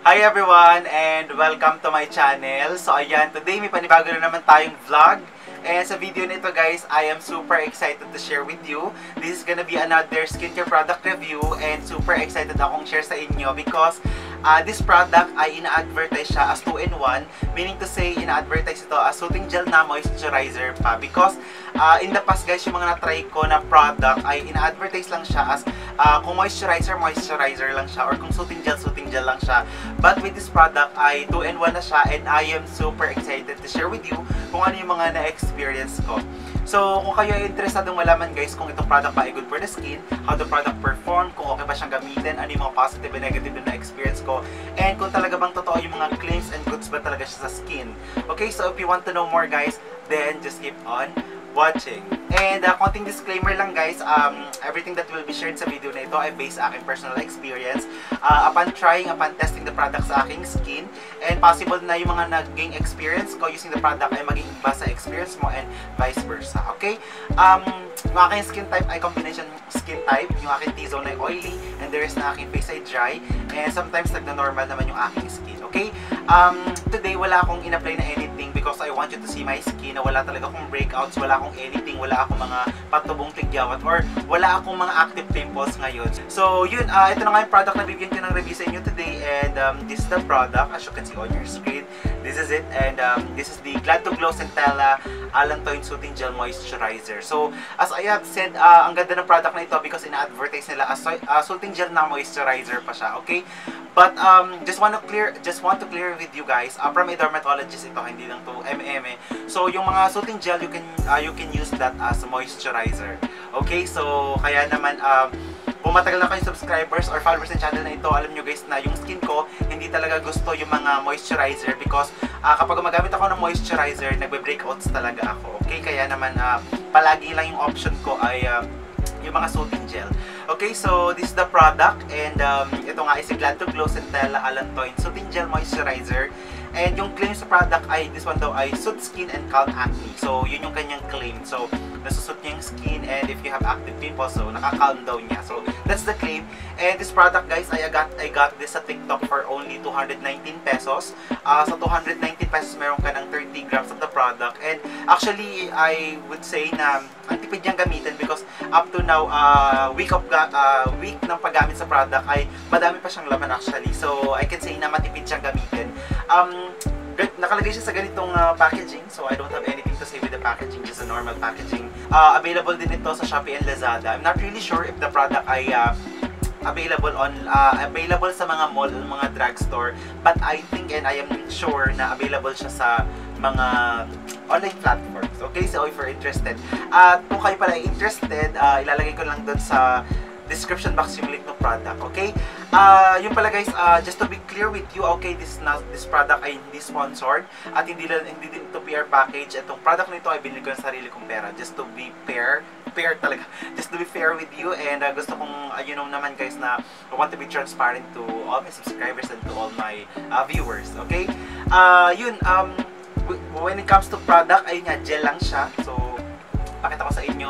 Hi everyone and welcome to my channel. So ayan, today may panibago na naman tayong vlog. And sa video nito guys, I am super excited to share with you. This is gonna be another skincare product review and super excited akong share sa inyo because this product ay ina-advertise siya as 2-in-1, meaning to say ina-advertise ito as soothing gel na moisturizer pa because in the past guys, yung mga na-try ko na product ay ina-advertise lang siya as kung moisturizer lang siya or kung soothing gel lang siya. But with this product ay 2-in-1 na siya and I am super excited to share with you kung ano yung mga na-experience ko. So, kung kayo ay interesadong malaman guys kung itong product ba ay good for the skin, how the product perform, kung okay ba siyang gamitin, ano yung mga positive and negative na experience ko, and kung talaga bang totoo yung mga claims and goods ba talaga siya sa skin. Okay, so if you want to know more guys, then just keep on watching. And konting disclaimer lang guys, everything that will be shared sa video na ito ay based sa aking personal experience upon testing the product sa aking skin, and possible na yung mga naging experience ko using the product ay maging iba sa experience mo and vice versa. Okay? Yung aking skin type ay combination skin type, yung aking T-zone ay oily and the rest na aking face ay dry, and sometimes nagna-normal naman yung aking skin. Okay? Today wala akong in-apply na anything because I want you to see my skin na wala talaga akong breakouts, wala akong anything, wala akong mga patubong tigyawat or wala akong mga active pimples ngayon. So yun, ito na nga yung product na bibigyan ko ng review sa inyo today, and this is the product as you can see on your screen. This is it, and this is the Glad to Glow Centella Allantoin Soothing Gel Moisturizer. So as I have said, ang ganda ng product na ito because ina-advertise nila as soothing gel na moisturizer pa siya. Okay? But just want to clear with you guys, from a dermatologist ito, hindi lang to MM. So yung mga soothing gel, you can use that as a moisturizer. Okay, so kaya naman kung matagal na kayong subscribers or followers ng channel na ito, alam nyo guys na yung skin ko hindi talaga gusto yung mga moisturizer because kapag gumagamit ako ng moisturizer, nagbe-breakouts talaga ako. Okay, kaya naman palagi lang yung option ko ay yung mga soothing gel. Okay, so this is the product, and ito nga is a Glad to Glow Centella Allantoin Soothing Gel Moisturizer. And yung claim sa product ay, this one daw ay soothe skin and calm acne. So yun yung kanyang claim. So nasusut niya yung skin, and if you have active pimples, so nakakalm daw niya. So that's the claim. And this product guys, I got this sa TikTok for only 219 pesos. Sa 219 pesos meron ka ng 30 grams of the product. And actually, I would say na ang tipid niyang gamitin because up to now, week ng paggamit sa product ay madami pa siyang laman actually. So I can say na matipid siyang gamitin. Nakalagay siya sa ganitong packaging, so I don't have anything to say with the packaging, just a normal packaging. Available din ito sa Shopee and Lazada. I'm not really sure if the product ay available sa mga mall, mga drugstore, but I think and I am sure na available siya sa mga online platforms. Okay, so if you're interested, kung kayo pala interested, ilalagay ko lang doon sa description box yung link ng product. Okay, yun pala guys, just to be clear with you, okay, this product ay hindi sponsored at hindi din ito PR package. Itong product nito ay binili ko ng sarili kong pera, just to be fair talaga, just to be fair with you. And gusto kong you know naman guys na I want to be transparent to all my subscribers and to all my viewers. Okay, when it comes to product, ayun nga, gel lang siya. So pakita ko sa inyo,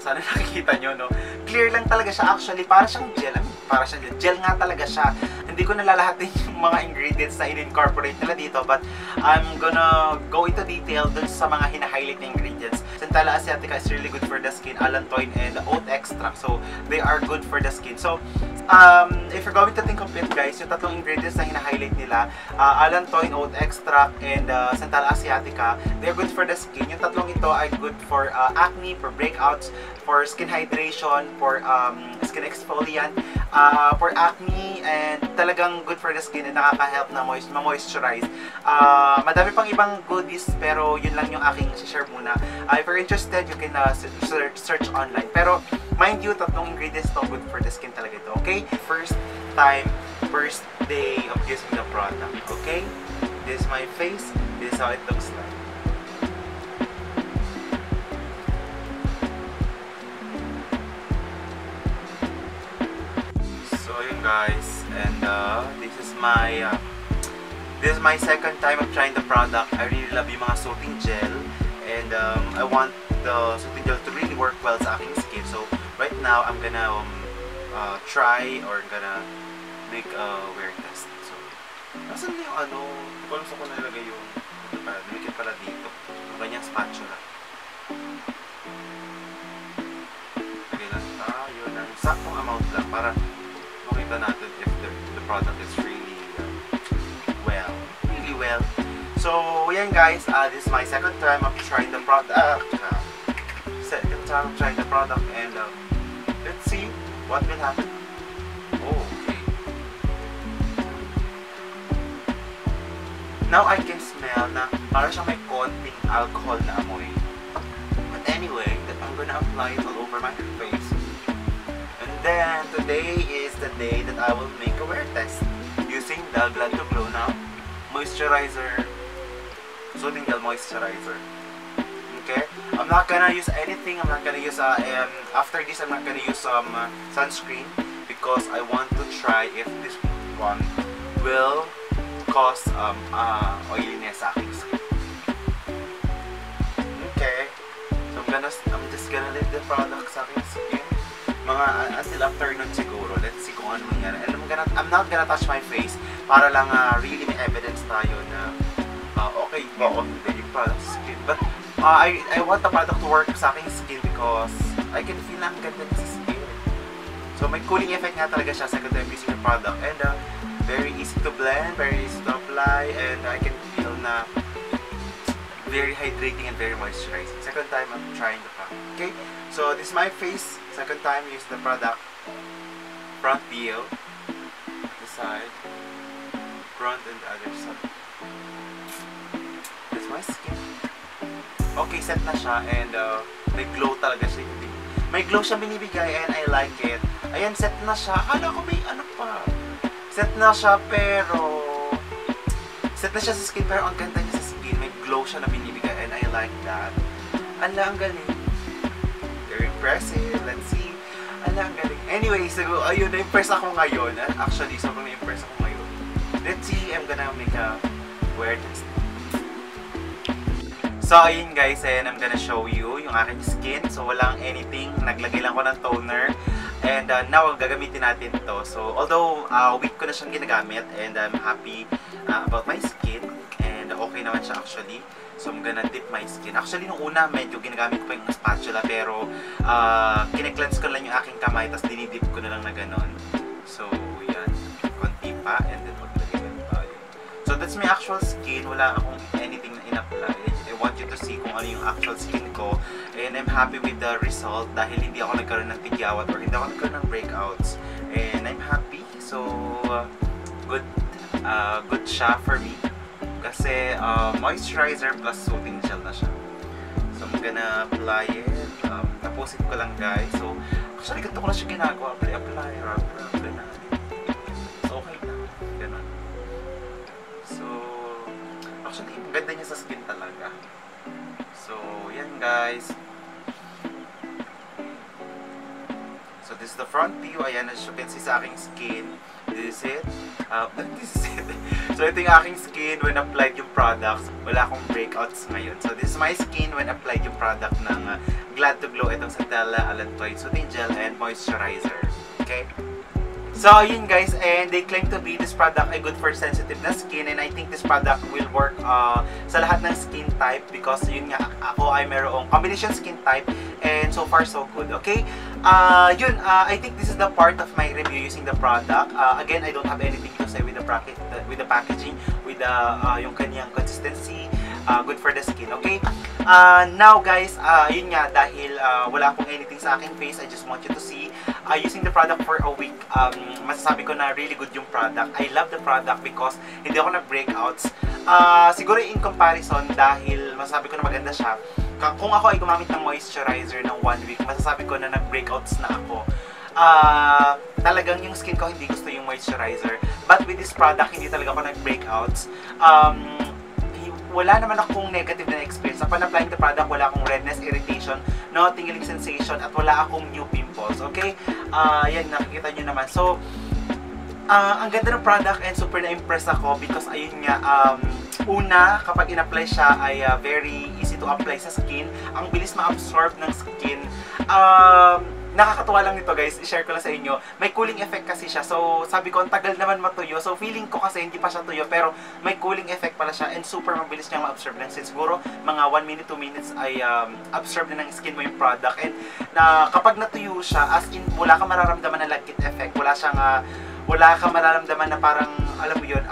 sana nakikita nyo, no? Clear lang talaga siya actually, para siyang gel. Gel nga talaga siya. Hindi ko nalalahatin yung mga ingredients na in-incorporate nila dito, but I'm gonna go into detail dun sa mga hina-highlight na ingredients. Centella asiatica is really good for the skin, allantoin and oat extract. So they are good for the skin. So if you're going to think of it guys, yung tatlong ingredients na hina-highlight nila, allantoin, oat extract, and Centella asiatica, they're good for the skin. Yung tatlong ito ay good for acne, for breakouts, for skin hydration, for skin exfoliant, for acne, and talagang good for the skin and nakaka-help na ma-moisturize. Madami pang ibang goodies pero yun lang yung aking share muna. If you're interested, you can search online. Pero mind you, tatlong ingredients to good for the skin talaga ito. Okay? First day of using the product. Okay? This is my face. This is how it looks like. Guys, and this is my second time of trying the product. I really love yung mga soothing gel, and I want the soothing gel to really work well sa aking skin. So right now I'm gonna try or gonna make a wear test. So Nasaan na yung ano? Kung saan ko nalagay yung ito pala, dumikit pala dito. Yung ganyang spatula. Lagay lang tayo ng saktong amount lang para makita natin if the product is really well. So, yan guys, this is my second time of trying the product. And let's see what will happen. Oh, okay. Now I can smell na para siyang may konting alcohol na amoy. But anyway, I'm gonna apply it all over my face. And then, today is the day that I will make a wear test using the Glad to Glow Now moisturizer, soothing gel moisturizer. Okay, I'm not gonna use anything. I'm not gonna use after this I'm not gonna use sunscreen because I want to try if this one will cause oiliness sa aking skin. Okay, so I'm just gonna leave the product sa aking skin mga until afternoon siguro. Let's see kung ano mangyari. And I'm not gonna touch my face para lang really may evidence tayo na okay ba yung product sa skin. But I want the product to work sa aking skin because I can feel na ang ganda sa skin. So may cooling effect nga talaga siya second time using the product. And very easy to blend, very easy to apply, and I can feel na very hydrating and very moisturizing. Second time I'm trying the product. Okay, so this is my face. Second time use the product. Front view, the side, front and the other side. That's my skin. Okay, set na siya and may glow talaga siya. May glow siya binibigay and I like it. Ayan, set na siya. Akala ko may ano pa. Set na siya pero set na siya sa skin pero ang ganda niya sa skin. May glow siya na binibigay and I like that. Ala, ang galing. Very impressive. Let's see. Ala, ang galing. Anyway, so ayun, na-impress ako ngayon. Actually, sobrang na-impress ako ngayon. Let's see. I'm gonna make a wear test. So, ayun guys, and I'm gonna show you yung aking skin. So, walang anything. Naglagay lang ko ng toner. And now, gagamitin natin to. So, although week ko na siyang ginagamit and I'm happy about my skin. And okay naman siya actually. So, I'm gonna dip my skin. Actually, nung una, medyo ginagamit ko pa yung spatula. Pero, kine-cleanse ko lang yung aking kamay. Tapos, dinidip ko na lang na ganon. So, yan. Konti pa. And then, maglagay tayo. So, that's my actual skin. Wala akong anything na in-apply. I want you to see kung ano yung actual skin ko. And I'm happy with the result. Dahil hindi ako nagkaroon ng tigyawat or hindi ako nagkaroon ng breakouts. And I'm happy. So, good siya for me. Kasi moisturizer plus soothing gel na siya. So I'm gonna apply it. Tapusin ko lang guys. So actually ganito ko na siya ginagawa. Apply na. So okay na. Ganun. So actually ang ganda niya sa skin talaga. So yan guys. So this is the front view. Ayan, as you can see sa aking skin. This is it. So ito yung aking skin when applied yung products. Wala akong breakouts ngayon. So this is my skin when applied yung product ng Glad to Glow. Itong Centella Allantoid Soothing Gel and Moisturizer. Okay? So yun guys, and they claim to be this product ay good for sensitive na skin, and I think this product will work sa lahat ng skin type because yun nga, ako ay mayroong combination skin type and so far so good. Okay? I think this is the part of my review using the product. Again, I don't have anything to say with the packaging, with the yung kanyang consistency, good for the skin. Okay? Now guys, yun nga, dahil wala akong anything sa aking face, I just want you to see using the product for a week. Masasabi ko na really good yung product. I love the product because hindi ako na-breakouts. Siguro in comparison, dahil masasabi ko na maganda siya, kung ako ay gumamit ng moisturizer ng 1 week, masasabi ko na nag-breakouts na ako. Talagang yung skin ko hindi gusto yung moisturizer. But with this product, hindi talaga ako nag-breakouts. Wala naman akong negative na experience. Upon applying the product, wala akong redness, irritation, no tingling sensation, at wala akong new pimples. Okay? Yan, nakikita nyo naman. So, ang ganda ng product and super na-impress ako because ayun nga, una, kapag in-apply siya ay very easy to apply sa skin. Ang bilis ma-absorb ng skin. nakakatuwa lang nito guys, i-share ko lang sa inyo. May cooling effect kasi siya. So, sabi ko, ang tagal naman matuyo. So, feeling ko kasi hindi pa siya tuyo, pero may cooling effect pala siya and super mabilis niyang ma-absorb lang. Siguro, mga 1 minute, 2 minutes ay absorb na ng skin mo yung product. And kapag natuyo siya, as in, wala kang mararamdaman na lagkit effect. Wala kang mararamdaman na parang, alam mo yun,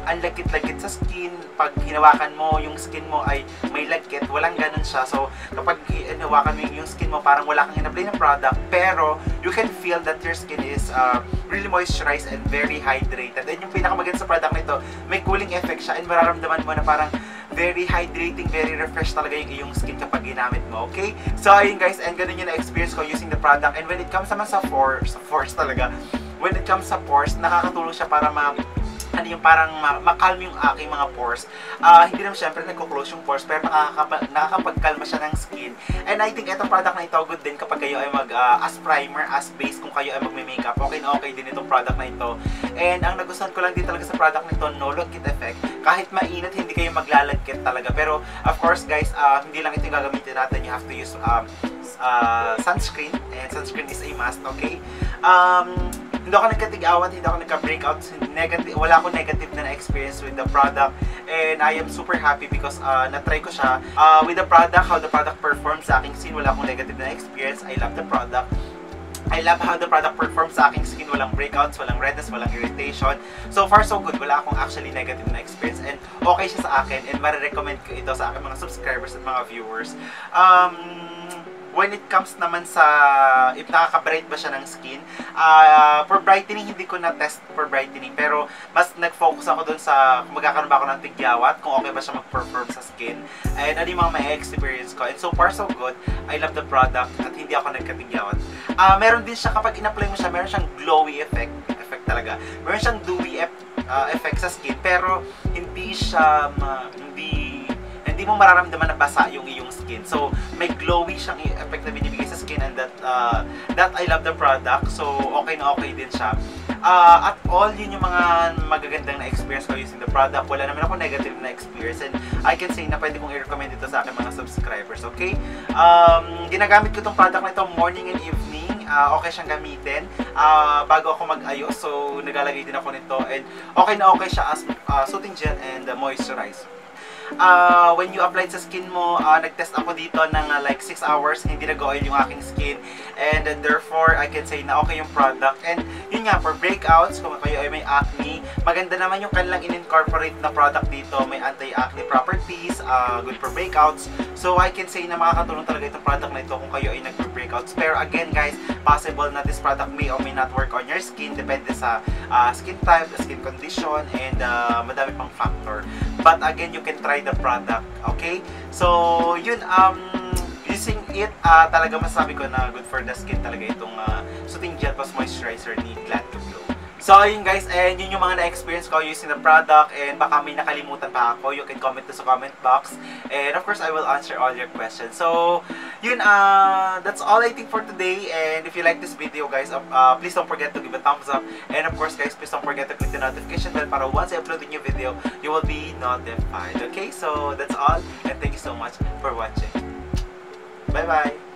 ang lagkit-lagkit sa skin. Pag hinawakan mo, yung skin mo ay may lagkit, walang ganun siya. So, kapag hinawakan mo yung skin mo, parang wala kang in-apply ng product, pero you can feel that your skin is really moisturized and very hydrated. And yung pinakamaganda sa product nito, may cooling effect siya and mararamdaman mo na parang very hydrating, very refresh talaga yung iyong skin kapag ginamit mo, okay? So, ayun guys, and ganun yung na-experience ko using the product. And when it comes naman sa pores talaga, when it comes sa pores, nakakatulong siya para parang makalm yung aking mga pores. Hindi naman syempre nagko-close yung pores, pero nakakapagkalma siya ng skin. And I think itong product na ito good din kapag kayo ay as primer, as base, kung kayo ay magme-makeup. Okay na okay din itong product na ito. And ang nagustuhan ko lang din talaga sa product nito, no lagkit effect. Kahit mainit, hindi kayo maglalagkit talaga. Pero of course guys, hindi lang ito yung gagamitin natin. You have to use sunscreen, and sunscreen is a must, okay? Hindi ako nagkatig-awat, hindi ako nagka-breakout, wala akong negative na experience with the product, and I am super happy because na-try ko siya with the product, how the product performs sa aking skin. Wala akong negative na experience. I love the product. I love how the product performs sa aking skin. Walang breakouts, walang redness, walang irritation. So far so good. Wala akong actually negative na experience, and okay siya sa akin, and marirecommend ko ito sa aking mga subscribers at mga viewers. When it comes naman sa if nakaka-bright ba siya ng skin, for brightening, hindi ko na-test for brightening, pero mas nag-focus ako dun sa kung magkakaroon ba ako ng tigyawat, kung okay ba siya mag-perform sa skin, and ano yung mga may experience ko. And so far so good. I love the product at hindi ako nagkatigyawat. Meron din siya kapag in-apply mo siya, meron siyang glowy effect talaga. Meron siyang dewy effect sa skin, pero hindi siya hindi mo mararamdaman na basa yung iyong skin. So, may glowy siyang effect na binibigay sa skin, and that I love the product. So, okay na okay din siya. At all, yun yung mga magagandang na experience ko using the product. Wala naman ako negative na experience, and I can say na pwede kong i-recommend ito sa aking mga subscribers, okay? Ginagamit ko itong product na ito morning and evening. Okay siyang gamitin bago ako mag-ayos. So, naglalagay din ako nito, and okay na okay siya as soothing gel and moisturizer. When you apply sa skin mo, nag-test ako dito ng like 6 hours, hindi nag-oil yung aking skin, and therefore I can say na okay yung product. And yun nga, for breakouts, kung kayo ay may acne, maganda naman yung kanilang in-incorporate na product dito. May anti-acne properties, good for breakouts. So I can say na makakatulong talaga itong product na ito kung kayo ay nag-breakouts. Pero again guys, possible na this product may or may not work on your skin, depende sa skin type, skin condition, and madami pang factor. But again, you can try the product, okay? So, yun, using it, talaga masabi ko na good for the skin talaga itong Soothing Gel Plus Moisturizer ni Glad to Glow. So, yun guys, and yun yung mga na-experience ko using the product, and baka may nakalimutan pa ako, you can comment to sa comment box, and of course, I will answer all your questions. So, yun, that's all I think for today, and if you like this video guys, please don't forget to give a thumbs up, and of course guys, please don't forget to click the notification bell para once I upload a new video, you will be notified, okay? So, that's all, and thank you so much for watching. Bye-bye!